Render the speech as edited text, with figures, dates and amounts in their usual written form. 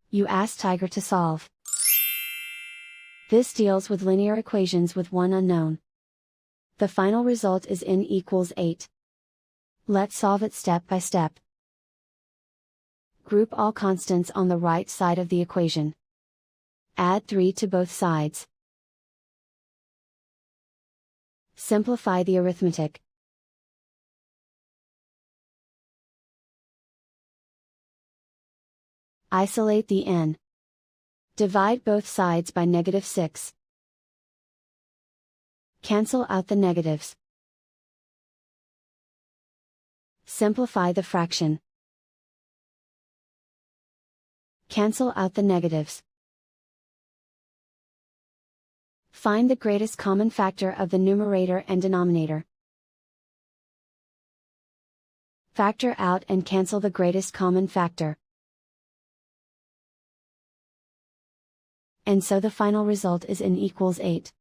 You ask Tiger to solve. This deals with linear equations with one unknown. The final result is n equals 8. Let's solve it step by step. Group all constants on the right side of the equation. Add 3 to both sides. Simplify the arithmetic. Isolate the n. Divide both sides by -6. Cancel out the negatives. Simplify the fraction. Cancel out the negatives. Find the greatest common factor of the numerator and denominator. Factor out and cancel the greatest common factor. And so the final result is n equals 8.